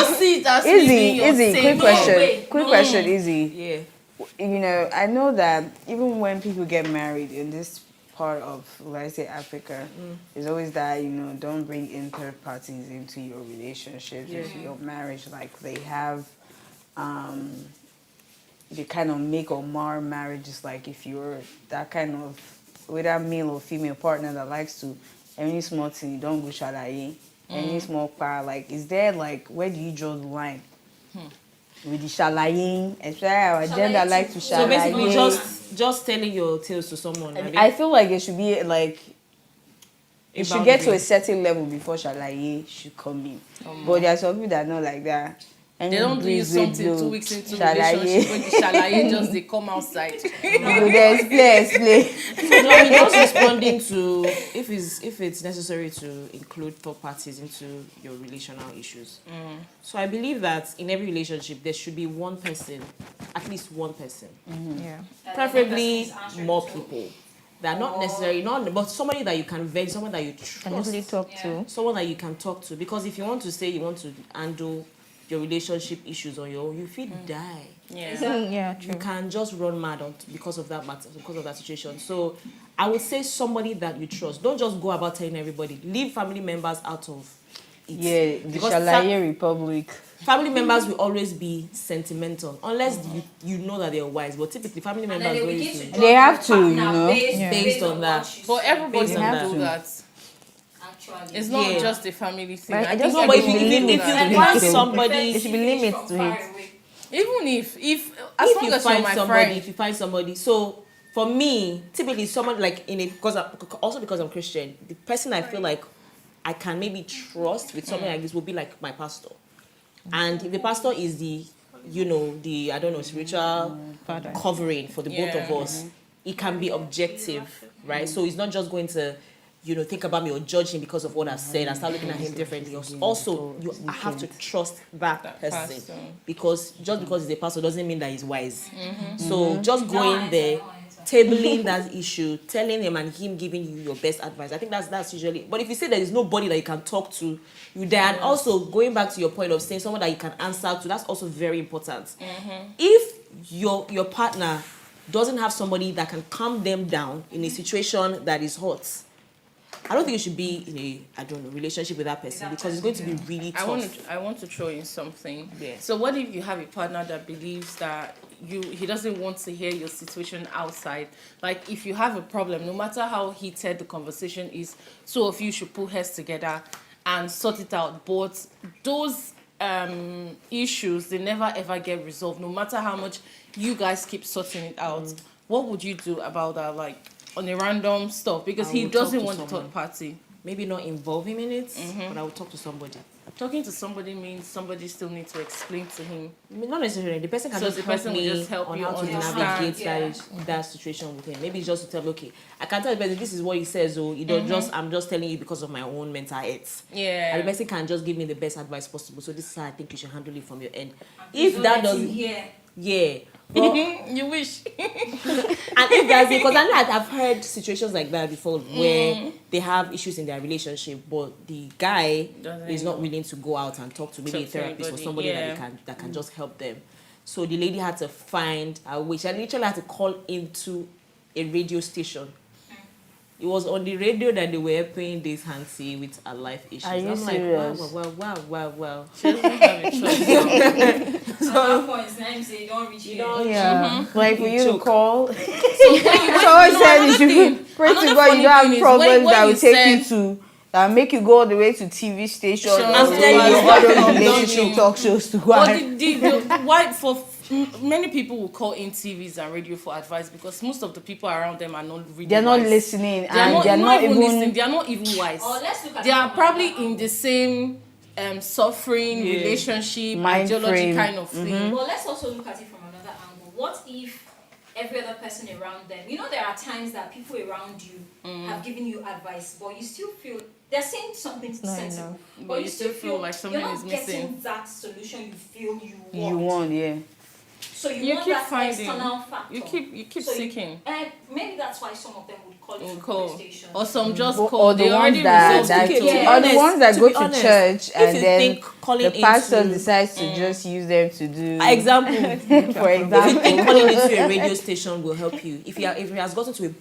just see it as Easy. Quick question. Quick question. Easy. Yeah. You know, I know that even when people get married in this part of, let's say, Africa, it's always that, you know, don't bring in third parties into your relationships, into your marriage. Like they have, they kind of make or mar marriages. Like if you're that kind of, whether male or female partner that likes to, any small thing, you don't go shalaye, any small part, like, is there, like, where do you draw the line? With the shalaying, especially our gender like to shalaye. So basically, just telling your tales to someone. I feel like it should be like it should get to a certain level before shalaye should come in. But there are some people that are not like that. They don't do something 2 weeks into relationship when the shalaye just they come outside. They explain. So I'm just responding to if it's necessary to include third parties into your relational issues. So I believe that in every relationship there should be one person, at least one person. Yeah. Preferably more people. That are not necessarily but somebody that you can vent, someone that you trust. Can easily talk to. Someone that you can talk to. Because if you want to say you want to handle your relationship issues on your own, you feel die. Yeah, true. You can just run mad because of that matter, because of that situation. So I would say somebody that you trust. Don't just go about telling everybody. Leave family members out of it. Yeah, the shalaye republic. Family members will always be sentimental unless you know that they're wise. But typically, family members they have to, you know, based on that. But everybody have do that. It's not just a family thing. Right, I just think but if everybody you do that. find somebody, There should be limits to it. Even if as long as you're my friend, if you find somebody, so for me, typically someone like because I'm Christian, the person I feel like I can maybe trust with something like this will be like my pastor, and if the pastor is the spiritual covering for the both of us, it can be objective, right? So it's not just going to think about me or judge him because of what I've said and start looking at him differently. Also, I have to trust that person because just because he's a pastor doesn't mean that he's wise. So just going there, tabling that issue, telling him and him giving you your best advice. I think that's usually. But if you say there is nobody that you can talk to, you there. And also going back to your point of saying someone that you can answer to, that's also very important. If your partner doesn't have somebody that can calm them down in a situation that is hot, I don't think you should be in a relationship with that person because it's going to be really tough. I want to throw in something. Yeah. So what if you have a partner that believes that he doesn't want to hear your situation outside? Like if you have a problem, no matter how heated the conversation is, two of you should put heads together and sort it out. But those issues, they never ever get resolved, no matter how much you guys keep sorting it out. What would you do about that? Like on a random stuff because he doesn't want the third party. Maybe not involve him in it, but I will talk to somebody. Talking to somebody means somebody still needs to explain to him. Not necessarily. The person can So just the help person will me just help on you how to understand. navigate that situation with him. Maybe it's just to tell me, okay, I can tell the person this is what he says, or I'm just telling you because of my own mental health. Yeah. And the person can just give me the best advice possible. So this is how I think you should handle it from your end. If that doesn't, well, you wish. and if that's because I know I've heard situations like that before where they have issues in their relationship, but the guy is not willing to go out and talk to maybe a therapist or somebody that can just help them. So the lady had to find a way. She literally had to call into a radio station. It was on the radio that they were playing this Hansi with a life issue. Are you I'm serious? like, wow. She doesn't have a choice. At that point, it's time to say, don't reach here. Yeah, like for you to call. So when Someone said you should pray to another God you don't have funny thing is problems when that you will take said- you to that will make you go all the way to TV stations Sure. and I'm telling you, all those I'm relationship telling talk shows to go. But and- why many people will call in TVs and radio for advice because most of the people around them are not really They're not wise. listening They're not even listening. They are not even wise. Or let's look at They it are from probably another in the same suffering relationship Mind ideology frame. kind of thing. Well, let's also look at it from another angle. What if every other person around them, there are times that people around you have given you advice, but you still feel they're saying something sensible, but you still feel like something you're is not missing. getting that solution you feel you You want, yeah. So you You want keep that finding. external factor. You keep So seeking. And maybe that's why some of them would call it Will from call. police station. Or some just Or call. the They already ones that, resolved that it. to be or the honest, ones that to go be to honest, church if and you then think calling the pastor into decides to just use them to do example, for if you example. think calling into a radio station will help you, if it has gotten to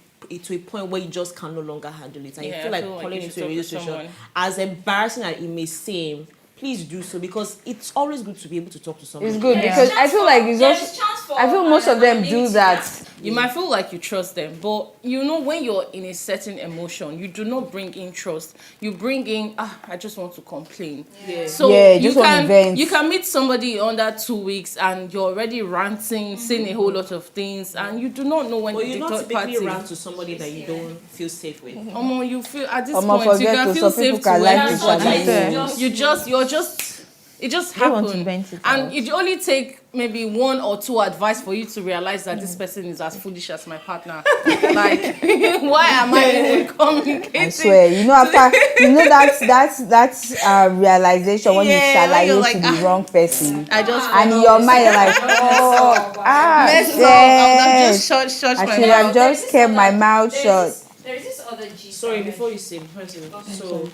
a point where you just can no longer handle it, and you Yeah, feel I like feel like calling you into should a talk radio to station, someone. as embarrassing as it may seem, please do so, because it's always good to be able to talk to somebody. It's good There's because I chance feel for- like it's there's also chance for I feel most of them do anonymity, that. You might feel like you trust them, but you know when you're in a certain emotion, you do not bring in trust. You bring in, I just want to complain. Yeah. So Yeah, you just want can events. you can meet somebody under 2 weeks and you're already ranting, saying a whole lot of things, and you do not know when But the you not third typically party. rant to somebody that you don't feel safe with. You feel at this Omo, point you forget can to, feel some people safe can to like That's to what anybody. I shalaye. do. You're just it just They want to happened, vent it and out. it only take maybe 1 or 2 advice for you to realize that this person is as foolish as my partner. Like, why am I even communicating? I swear, that's realization when Yeah, you when you're shalaye like, to the wrong person. I just And in your mind you're like, messed up. yes, I'm just shut I my should mouth. have just kept my mouth shut. There's this other G. Sorry, before you say, so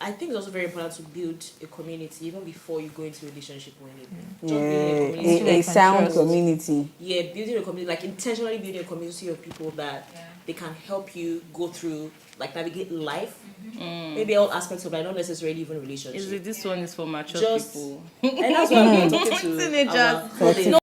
I think it's also very important to build a community even before you go into a relationship with it. Just building a community. A can sound trust. community. Yeah, building a community, like intentionally building a community of people that they can help you go through, like navigate life. Maybe all aspects of life, not necessarily even relationship. This one is for mature Just- people. And that's why I'm talking to Teenagers. our colleagues.